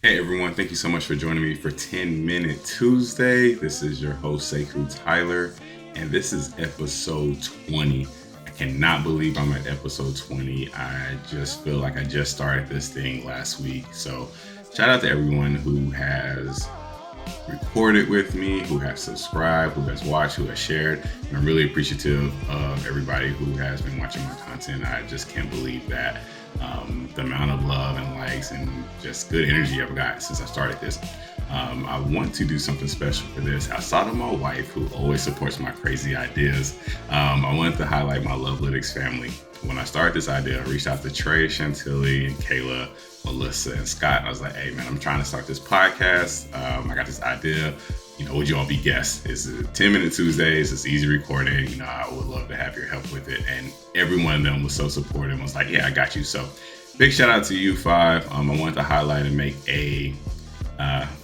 Hey everyone, thank you so much for joining me for 10 Minute Tuesday. This is your host, Sekou Tyler, and this is episode 20. I cannot believe I'm at episode 20. I just feel like I just started this thing last week. So, shout out to everyone who has recorded with me, who has subscribed, who has watched, who has shared. And I'm really appreciative of everybody who has been watching my content. I just can't believe that the amount of love and likes and just good energy I've got since I started this. I want to do something special for this. Outside of my wife, who always supports my crazy ideas, I wanted to highlight my Lovelytics family. When I started this idea, I reached out to Trey, Chantilly, and Kayla, Melissa, and Scott. And I was like, hey, man, I'm trying to start this podcast. I got this idea. Would you all be guests? It's a 10 Minute Tuesdays. It's easy recording. I would love to have your help with it. And every one of them was so supportive and was like, yeah, I got you. So big shout out to you five. I wanted to highlight and make a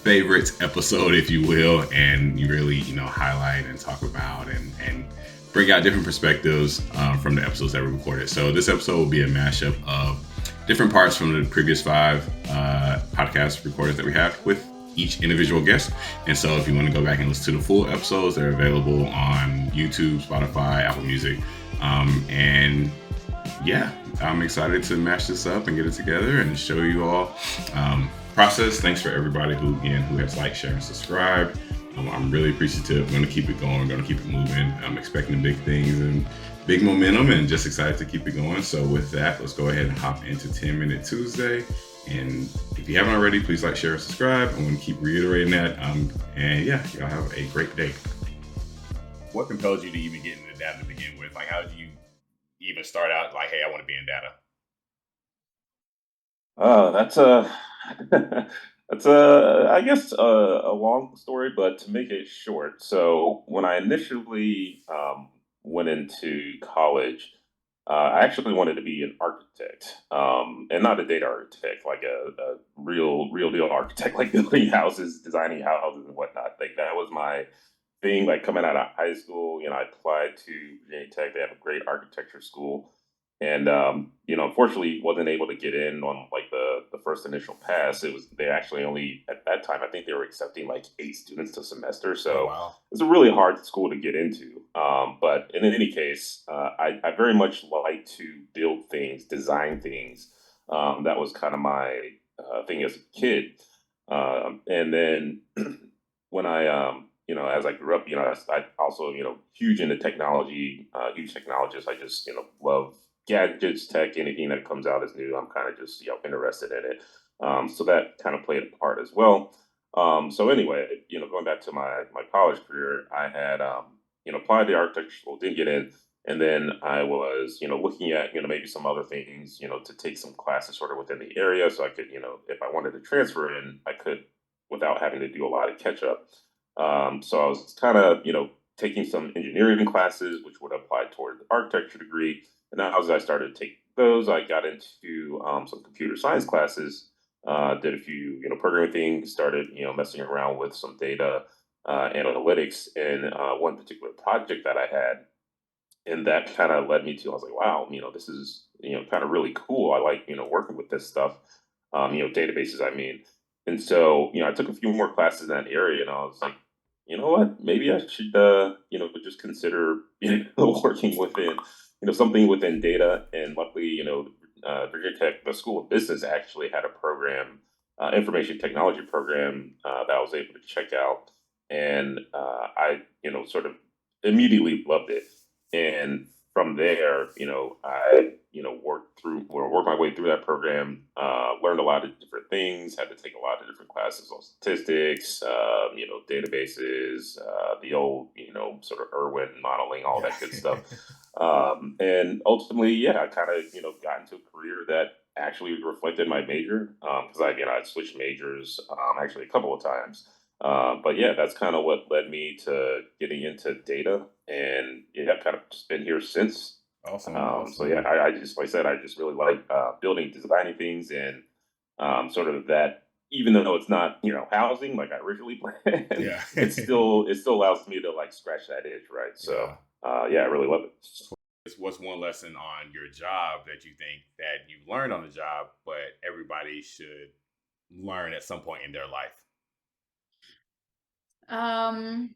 favorite episode, if you will, and you really, highlight and talk about and bring out different perspectives from the episodes that we recorded. So this episode will be a mashup of different parts from the previous five podcast recordings that we have with each individual guest. And so if you want to go back and listen to the full episodes, they're available on YouTube, Spotify, Apple Music. And yeah, I'm excited to mash this up and get it together and show you all process. Thanks for everybody who has liked, shared, and subscribed. I'm really appreciative. I'm going to keep it going. I'm going to keep it moving. I'm expecting big things and big momentum and just excited to keep it going. So with that, let's go ahead and hop into 10 Minute Tuesday. And if you haven't already, please like, share, and subscribe. I'm going to keep reiterating that. And yeah, y'all have a great day. What compelled you to even get into data to begin with? Like, how did you even start out like, hey, I want to be in data? That's a that's a I guess a long story, but to make it short, so when I initially went into college, I actually wanted to be an architect, and not a data architect, like a real deal architect, like building houses, designing houses, and whatnot. Like that was my thing. Like coming out of high school, I applied to Virginia Tech. They have a great architecture school, and unfortunately, wasn't able to get in on like the first initial pass. It was they actually only at that time I think they were accepting like 8 students a semester, Oh, so wow. it's a really hard school to get into. But in any case, I very much like to build things, design things. That was kind of my thing as a kid. And then when as I grew up, I also, huge into technology, huge technologist. I just, love gadgets, tech, anything that comes out as new. I'm kind of just, interested in it. So that kind of played a part as well. So anyway, going back to my college career, I had, applied to architecture school, didn't get in. And then I was, looking at, maybe some other things, to take some classes sort of within the area. So I could, if I wanted to transfer in, I could without having to do a lot of catch up. So I was kind of, taking some engineering classes, which would apply toward the architecture degree. And now as I started to take those, I got into some computer science classes, did a few, programming things, started, messing around with some data analytics in one particular project that I had. And that kind of led me to, I was like, wow, this is, kind of really cool. I like, working with this stuff, databases, I mean. And so, I took a few more classes in that area and I was like, you know what, maybe I should, just consider, working within, something within data. And luckily, Virginia Tech, the School of Business actually had a program, information technology program that I was able to check out. And I, sort of immediately loved it. And from there, I, worked my way through that program, learned a lot of different things, had to take a lot of different classes on statistics, databases, the old, sort of Irwin modeling, all Yeah. that good stuff. And ultimately, yeah, I kind of, got into a career that actually reflected my major. Cause I switched majors, actually a couple of times. But yeah, that's kind of what led me to getting into data, and yeah, I've kind of just been here since. Awesome. So yeah, Awesome. I just like I said, I just really like building, designing things, and sort of that. Even though it's not housing like I originally planned, Yeah. it still allows me to like scratch that itch, right? So Yeah. yeah, I really love it. What's one lesson on your job that you think that you learned on the job, but everybody should learn at some point in their life? Um,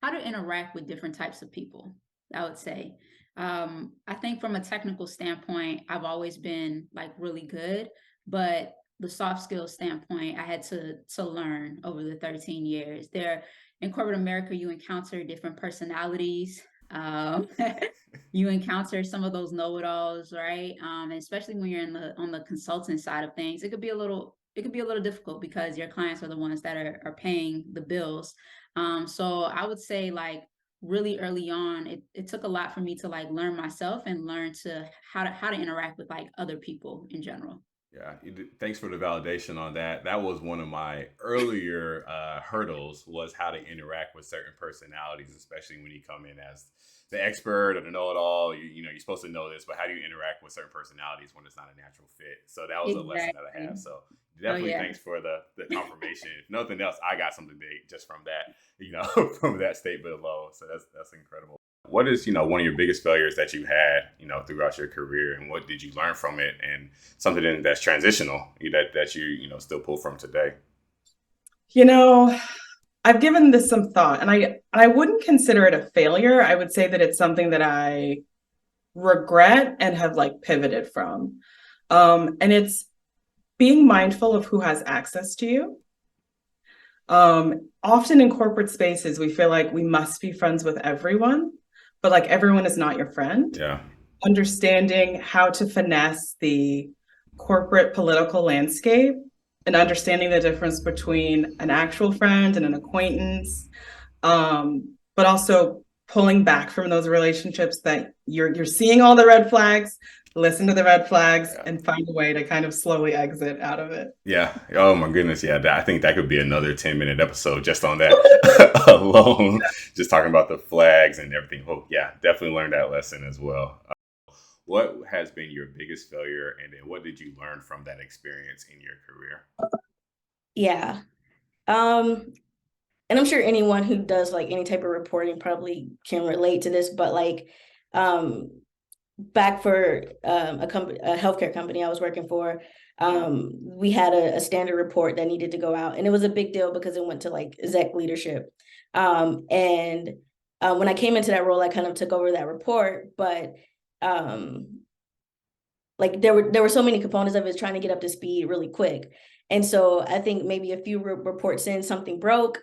how to interact with different types of people, I would say. I think from a technical standpoint, I've always been like really good, but the soft skills standpoint, I had to learn over the 13 years. There in corporate America, you encounter different personalities. You encounter some of those know-it-alls, right? And especially when you're in the on the consultant side of things, it could be a little difficult because your clients are the ones that are paying the bills. So I would say like really early on, it took a lot for me to like learn myself and learn to how to interact with like other people in general. Yeah, thanks for the validation on that. That was one of my earlier hurdles was how to interact with certain personalities, especially when you come in as the expert or the know-it-all. You know, you're supposed to know this, but how do you interact with certain personalities when it's not a natural fit? So that was a lesson that I have. Exactly. So Oh definitely yeah. thanks for the confirmation. If nothing else, I got something big just from that, from that statement alone. So that's incredible. What is, one of your biggest failures that you had, throughout your career, and what did you learn from it, and something that's transitional that still pull from today? You know, I've given this some thought, and I wouldn't consider it a failure. I would say that it's something that I regret and have like pivoted from. And it's being mindful of who has access to you. Often in corporate spaces, we feel like we must be friends with everyone, but like everyone is not your friend. Yeah. Understanding how to finesse the corporate political landscape and understanding the difference between an actual friend and an acquaintance, but also pulling back from those relationships that you're seeing all the red flags, listen to the red flags, Yeah. and find a way to kind of slowly exit out of it. Yeah. Oh my goodness. Yeah. I think that could be another 10-minute episode just on that alone. Just talking about the flags and everything. Oh yeah, definitely learned that lesson as well. What has been your biggest failure, and then what did you learn from that experience in your career? Yeah. Um, and I'm sure anyone who does like any type of reporting probably can relate to this, but like um back for a healthcare company I was working for, we had a standard report that needed to go out, and it was a big deal because it went to like exec leadership. And when I came into that role, I kind of took over that report, but um like there were so many components of it trying to get up to speed really quick. And so I think maybe a few reports in, something broke,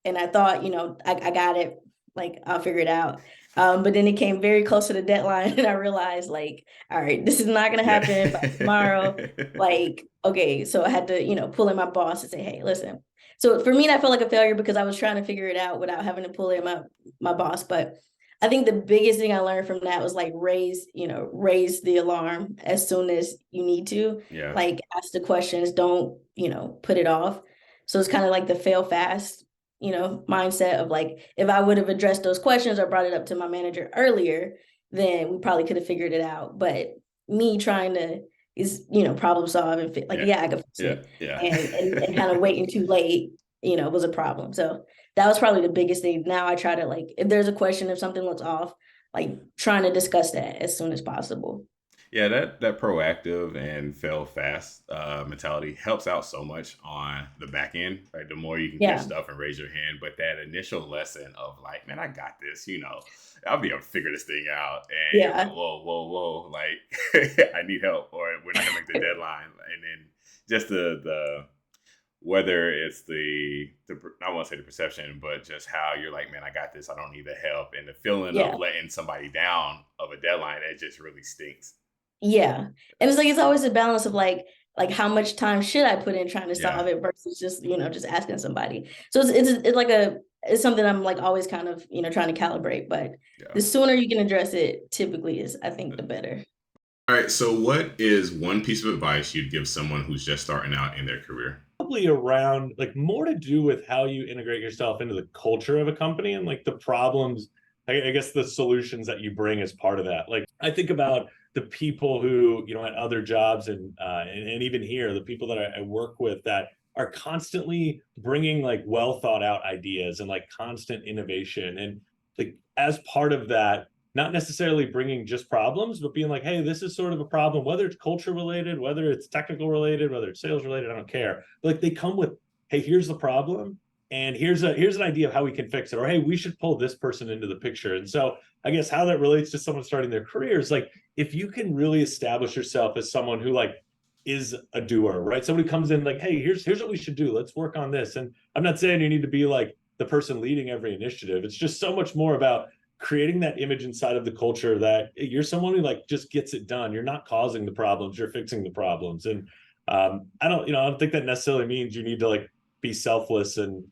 and I thought, I got it, like I'll figure it out. But then it came very close to the deadline, and I realized, like, all right, this is not gonna Yeah. happen by tomorrow. Like, okay, so I had to, pull in my boss and say, hey, listen. So for me, that felt like a failure because I was trying to figure it out without having to pull in my boss. But I think the biggest thing I learned from that was like raise the alarm as soon as you need to. Yeah. Like ask the questions, don't, put it off. So it's kind of like the fail fast, mindset of like, if I would have addressed those questions or brought it up to my manager earlier, then we probably could have figured it out. But me trying to problem solve and like, Yeah. yeah, I could fix Yeah. it. Yeah. And kind of waiting too late, was a problem. So that was probably the biggest thing. Now I try to like, if there's a question, if something looks off, like trying to discuss that as soon as possible. Yeah, that proactive and fail fast mentality helps out so much on the back end. Right, the more you can catch Yeah. stuff and raise your hand, but that initial lesson of like, man, I got this. I'll be able to figure this thing out. And you're like, Yeah. whoa, whoa, whoa, like I need help, or we're not gonna make the deadline. And then just the whether it's I won't say the perception, but just how you're like, man, I got this. I don't need the help, and the feeling of Yeah. letting somebody down of a deadline, it just really stinks. Yeah. And it's like it's always a balance of like how much time should I put in trying to Yeah. solve it versus just, just asking somebody. So it's like it's something I'm like always kind of, trying to calibrate, but Yeah. the sooner you can address it typically is, I think, the better. All right. So, what is one piece of advice you'd give someone who's just starting out in their career? Probably around like more to do with how you integrate yourself into the culture of a company and like the problems, I guess the solutions that you bring as part of that. Like I think about the people who, at other jobs and even here, the people that I work with that are constantly bringing like well thought out ideas and like constant innovation. And like as part of that, not necessarily bringing just problems, but being like, hey, this is sort of a problem, whether it's culture related, whether it's technical related, whether it's sales related, I don't care. Like they come with, hey, here's the problem, and here's an idea of how we can fix it, or hey, we should pull this person into the picture. And so I guess how that relates to someone starting their career is like, if you can really establish yourself as someone who like is a doer, right? Somebody comes in like, hey, here's what we should do. Let's work on this. And I'm not saying you need to be like the person leading every initiative. It's just so much more about creating that image inside of the culture that you're someone who like just gets it done. You're not causing the problems, you're fixing the problems. And I don't think that necessarily means you need to like be selfless and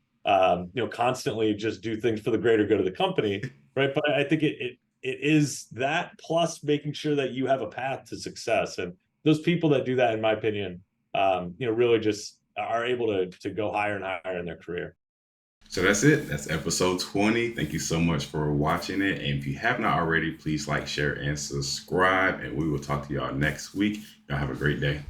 constantly just do things for the greater good of the company, right? But I think it is that plus making sure that you have a path to success. And those people that do that, in my opinion, really just are able to go higher and higher in their career. So that's it. That's episode 20. Thank you so much for watching it. And if you have not already, please like, share, and subscribe. And we will talk to y'all next week. Y'all have a great day.